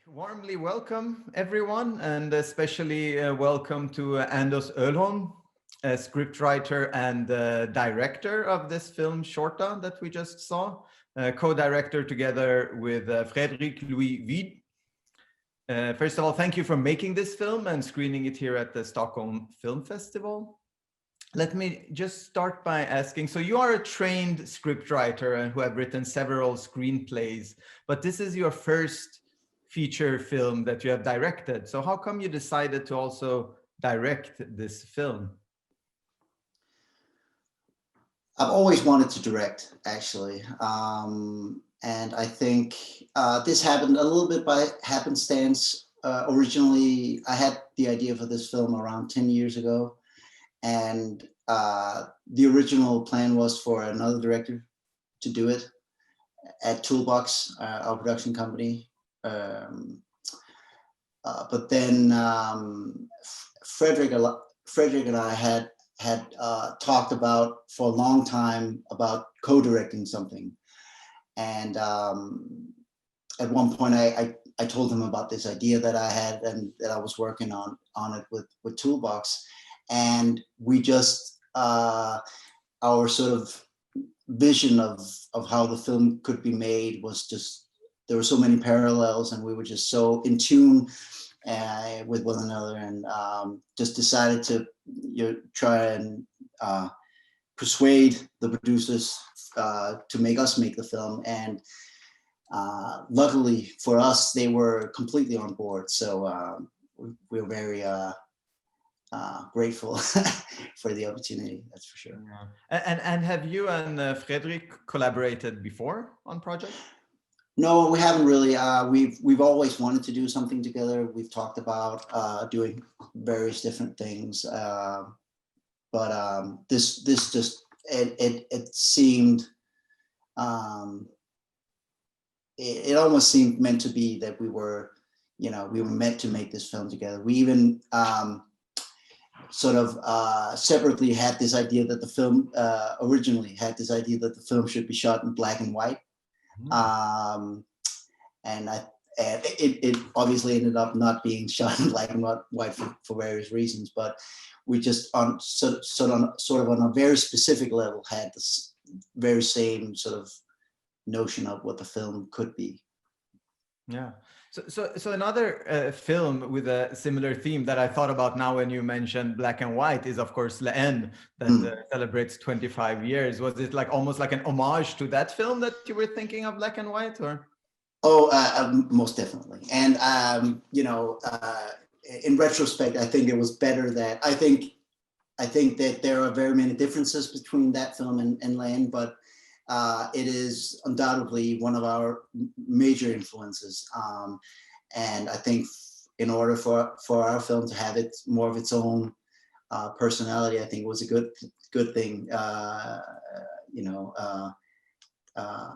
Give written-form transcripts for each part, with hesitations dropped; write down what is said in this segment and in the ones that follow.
Warmly welcome everyone, and especially welcome to Anders Olholm, a scriptwriter and director of this film Shorta that we just saw, co-director together with Frederic Louis Wied. First of all, thank you for making this film and screening it here at the Stockholm Film Festival. Let me just start by asking, so you are a trained scriptwriter who have written several screenplays, but this is your first feature film that you have directed. So how come you decided to also direct this film? I've always wanted to direct, actually. And I think this happened a little bit by happenstance. Originally, I had the idea for this film around 10 years ago. And the original plan was for another director to do it at Toolbox, our production company. But then Frederick and I had talked about for a long time about co-directing something. And at one point I told him about this idea that I had and that I was working on it with Toolbox. And we just, our sort of vision of how the film could be made was just, there were so many parallels and we were just so in tune with one another, and just decided to try and persuade the producers to make us make the film. And luckily for us, they were completely on board. So we're very grateful for the opportunity, that's for sure. Yeah. And have you and Frederick collaborated before on projects? No, we haven't really. We've always wanted to do something together. We've talked about doing various different things, but this just it seemed it almost seemed meant to be that we were meant to make this film together. We even sort of separately had this idea that the film originally had this idea that the film should be shot in black and white. And it obviously ended up not being shot in black and white for various reasons, but we just on sort of on a very specific level had this very same sort of notion of what the film could be. Yeah. So another film with a similar theme that I thought about now when you mentioned black and white is, of course, Le N, that celebrates 25 years. Was it like almost like an homage to that film that you were thinking of, black and white, or? Oh, most definitely. And in retrospect, I think it was better that I think that there are very many differences between that film and Le N, but it is undoubtedly one of our major influences. And I think in order for our film to have more of its own personality, I think it was a good thing.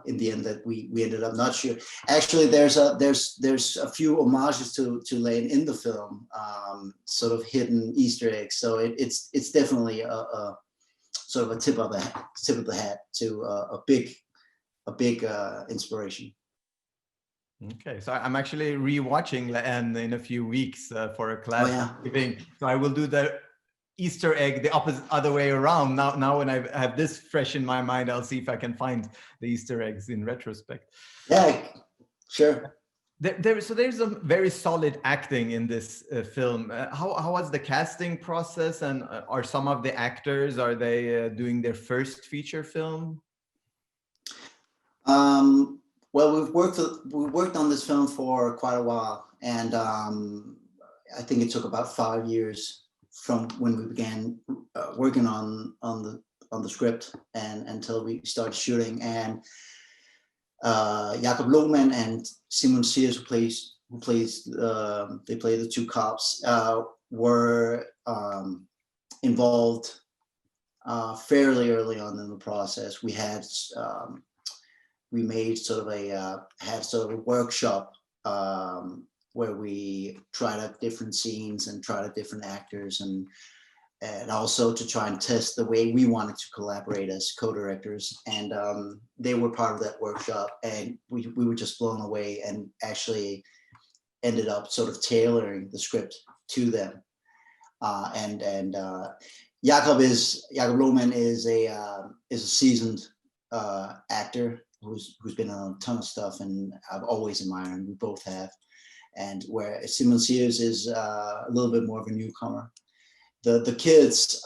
In the end, that we ended up not sure. Actually, there's a few homages to Le N in the film, sort of hidden Easter eggs. So it's definitely a sort of a tip of the hat to a big inspiration. Okay, so I'm actually rewatching Le N in a few weeks for a class. Oh, yeah. So I will do the Easter egg the other way around. Now when I have this fresh in my mind, I'll see if I can find the Easter eggs in retrospect. Yeah, sure. So there's some very solid acting in this film. How was the casting process, and are some of the actors, are they doing their first feature film? Well, we worked on this film for quite a while, and I think it took about 5 years from when we began working on the script and until we started shooting. And Jakob Lohmann and Simon Sears, who play the two cops, were involved fairly early on in the process. We made sort of a workshop where we tried out different scenes and tried out different actors, and also to try and test the way we wanted to collaborate as co-directors. And they were part of that workshop, and we were just blown away. And actually, ended up sort of tailoring the script to them. Jakob Lohman is a seasoned actor who's been on a ton of stuff, and I've always admired him. We both have. And where Simon Sears is a little bit more of a newcomer. The kids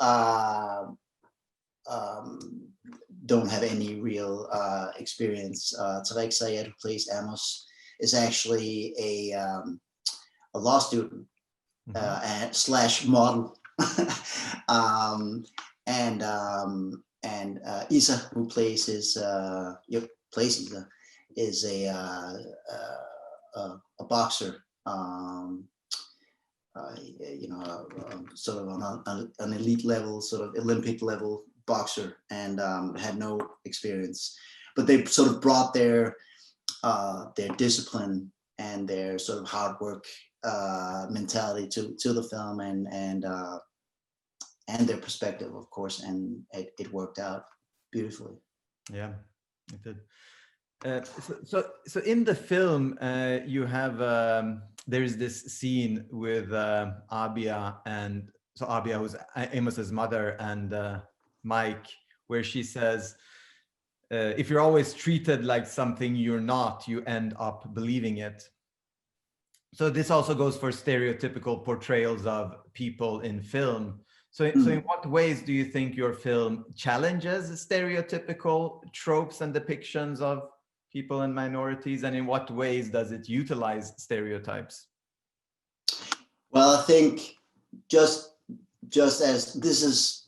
don't have any real experience. Tarek Sayed, who plays Amos, is actually a law student and slash model. And Isa, who plays Isa, is a boxer. Sort of on an elite level, sort of Olympic level boxer, and had no experience. But they sort of brought their discipline and their sort of hard work mentality to the film, and their perspective, of course, and it worked out beautifully. Yeah, it did. So in the film, you have there's this scene with Abia, and so Abia, who's Amos's mother, and Mike, where she says, if you're always treated like something you're not, you end up believing it. So this also goes for stereotypical portrayals of people in film. So in what ways do you think your film challenges stereotypical tropes and depictions of people and minorities, and in what ways does it utilize stereotypes? Well, I think just as this is,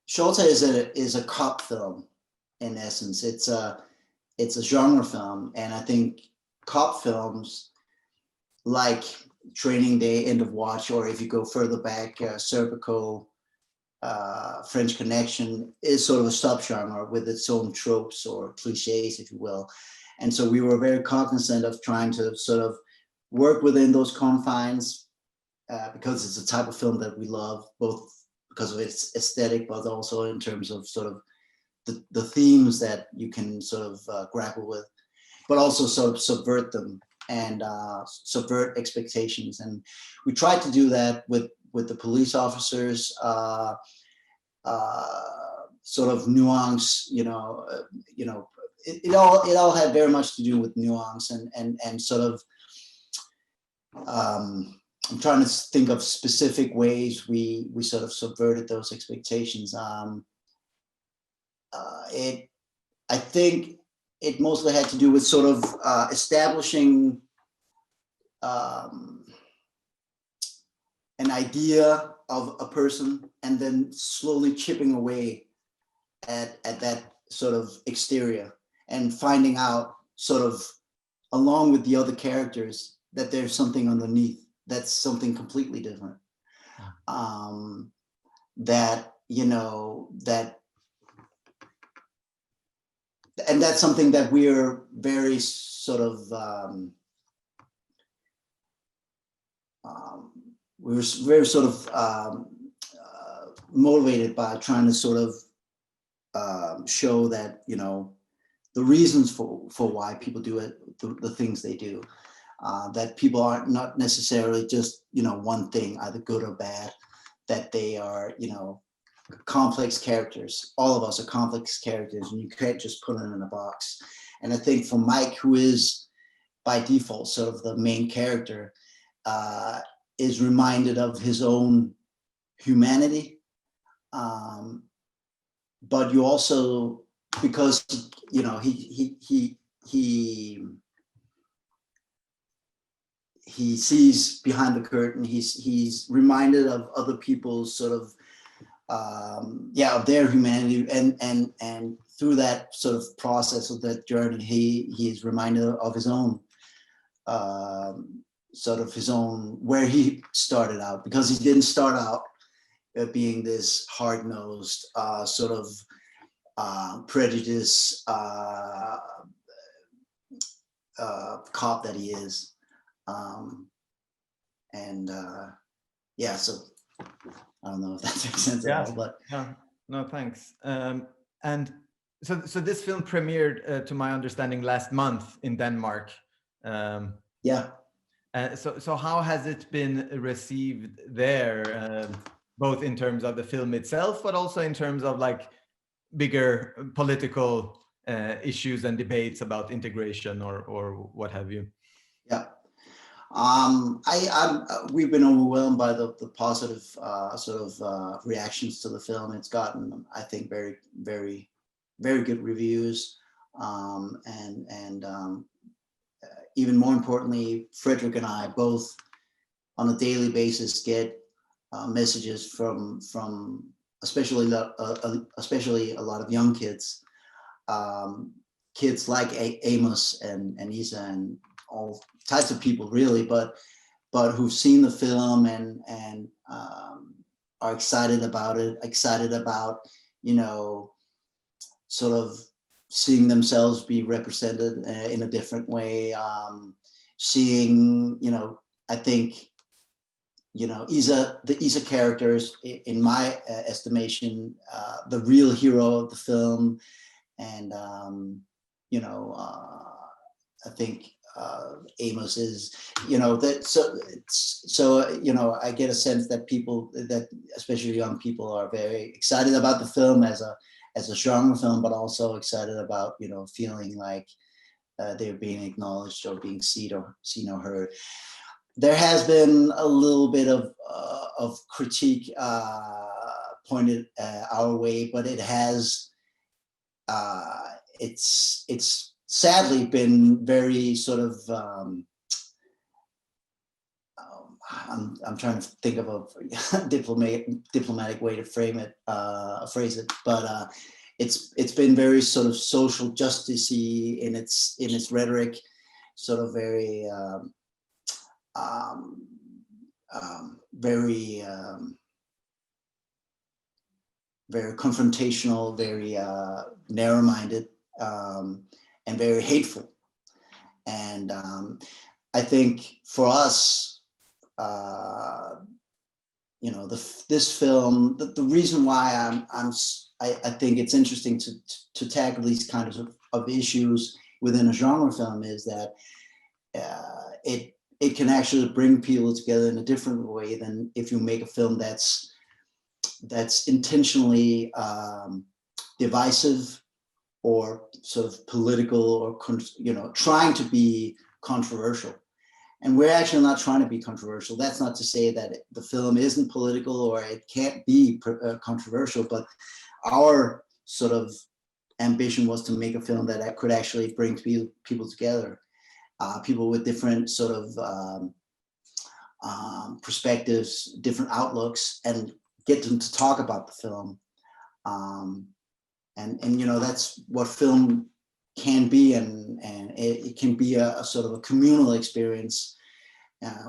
Shorta is a cop film in essence. It's a genre film, and I think cop films like Training Day, End of Watch, or if you go further back, Serpico, French Connection, is sort of a subgenre with its own tropes or cliches, if you will. And so we were very cognizant of trying to sort of work within those confines because it's a type of film that we love, both because of its aesthetic, but also in terms of sort of the themes that you can sort of grapple with, but also sort of subvert them and subvert expectations. And we tried to do that with the police officers, sort of nuance, it all had very much to do with nuance and sort of, I'm trying to think of specific ways we sort of subverted those expectations. I think it mostly had to do with sort of establishing an idea of a person and then slowly chipping away at that sort of exterior and finding out sort of along with the other characters that there's something underneath that's something completely different. And that's something that we're very sort of we were very sort of motivated by trying to sort of show that the reasons for why people do it, the things they do, that people are not necessarily just one thing, either good or bad, that they are complex characters. All of us are complex characters, and you can't just put them in a box. And I think for Mike, who is by default sort of the main character, is reminded of his own humanity, but you also, because he sees behind the curtain, he's reminded of other people's sort of of their humanity, and through that sort of process of that journey, he is reminded of his own sort of his own, where he started out, because he didn't start out being this hard-nosed sort of prejudice cop that he is. So I don't know if that makes sense at all, but no, thanks. And so this film premiered, to my understanding, last month in Denmark. Um, Yeah. so how has it been received there, both in terms of the film itself, but also in terms of like bigger political issues and debates about integration or what have you? Yeah. We've been overwhelmed by the positive reactions to the film. It's gotten, I think, very, very, very good reviews, and even more importantly, Frederick and I both on a daily basis get messages from especially especially a lot of young kids, kids like Amos and Isa and all types of people really, but who've seen the film and are excited about it, excited about, you know, sort of seeing themselves be represented in a different way. Seeing, you know, I think, you know, the Isa characters, in my estimation, the real hero of the film, and you know, I think Amos is, you know, that so you know, I get a sense that people, that especially young people, are very excited about the film as a genre film, but also excited about, you know, feeling like they're being acknowledged or being seen or heard. There has been a little bit of critique pointed our way, but it has it's sadly been very sort of I'm trying to think of a diplomatic way to phrase it, but it's been very sort of social justice-y in its rhetoric, sort of very very very confrontational, very narrow-minded, and very hateful. And I think for us, you know, this film, the reason why I think it's interesting to tackle these kinds of issues within a genre film is that it can actually bring people together in a different way than if you make a film that's intentionally divisive or sort of political, or, you know, trying to be controversial. And we're actually not trying to be controversial. That's not to say that the film isn't political or it can't be controversial, but our sort of ambition was to make a film that could actually bring people together, people with different sort of perspectives, different outlooks, and get them to talk about the film. And you know, that's what film can be, and it can be a sort of a communal experience,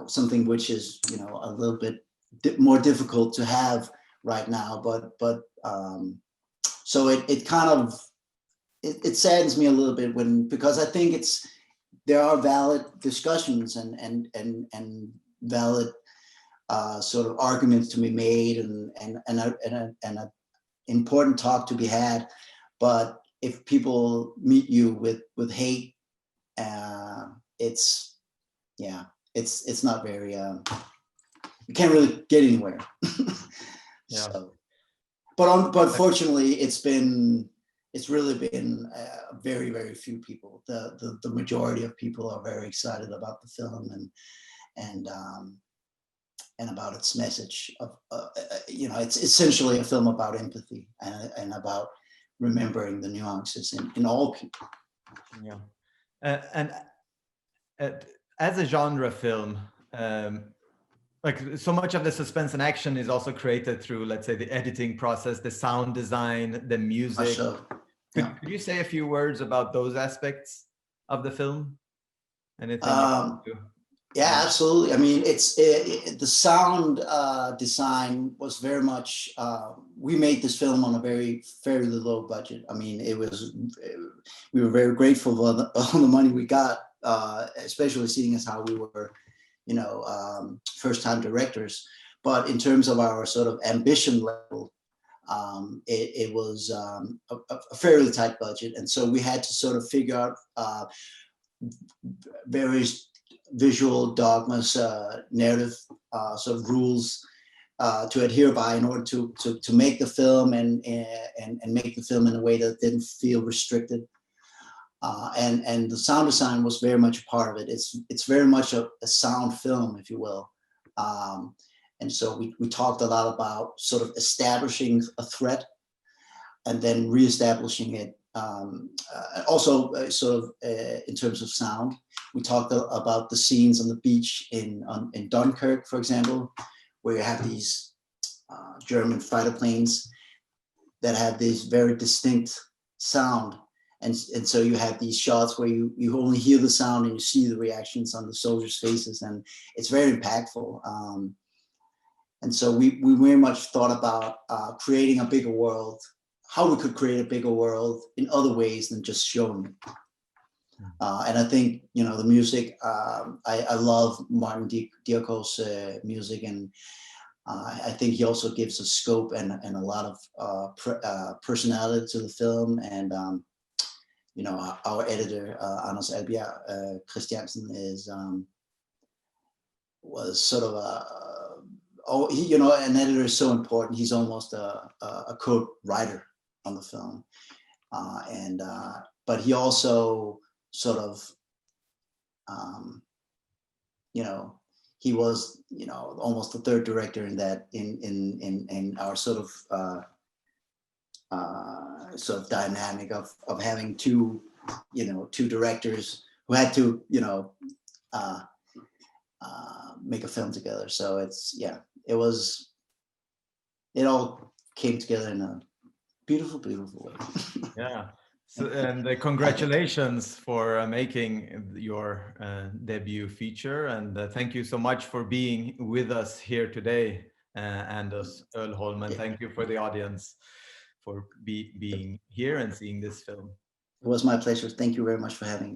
something which is, you know, a little bit more difficult to have right now. But so it kind of it saddens me a little bit because I think there are valid discussions and valid sort of arguments to be made, and an important talk to be had. But if people meet you with hate, it's not very you can't really get anywhere. Yeah. So, but fortunately, it's really been very, very few people. The majority of people are very excited about the film and about its message of, you know, it's essentially a film about empathy and about remembering the nuances in all people. Yeah. And as a genre film, like so much of the suspense and action is also created through, let's say, the editing process, the sound design, the music. So, yeah. Could you say a few words about those aspects of the film? Anything you want to? Yeah, absolutely. I mean, the sound design was very much. We made this film on a fairly low budget. I mean, we were very grateful for all the money we got, especially seeing as how we were, you know, first-time directors. But in terms of our sort of ambition level, it was a fairly tight budget, and so we had to sort of figure out various visual dogmas, narrative sort of rules to adhere by in order to make the film and make the film in a way that didn't feel restricted. And the sound design was very much a part of it. It's very much a sound film, if you will. And so we talked a lot about sort of establishing a threat and then reestablishing it. Also, sort of in terms of sound, we talked about the scenes on the beach in Dunkirk, for example, where you have these German fighter planes that have this very distinct sound. And so you have these shots where you only hear the sound and you see the reactions on the soldiers' faces, and it's very impactful. And so we very much thought about creating a bigger world, how we could create a bigger world in other ways than just showing it. And I think, you know, the music, I love Martin Diako's music, and I think he also gives a scope and a lot of personality to the film. And you know, our editor, Anders Albjerg Christiansen, was sort of you know, an editor is so important. He's almost a co-writer on the film. But he also sort of, you know, he was, you know, almost the third director in that, in our sort of dynamic of having two directors who had to, you know, make a film together. So it all came together in a beautiful, beautiful way. Yeah. So, and congratulations for making your debut feature, and thank you so much for being with us here today, Anders Olholm, and thank you for the audience for being here and seeing this film. It was my pleasure. Thank you very much for having me.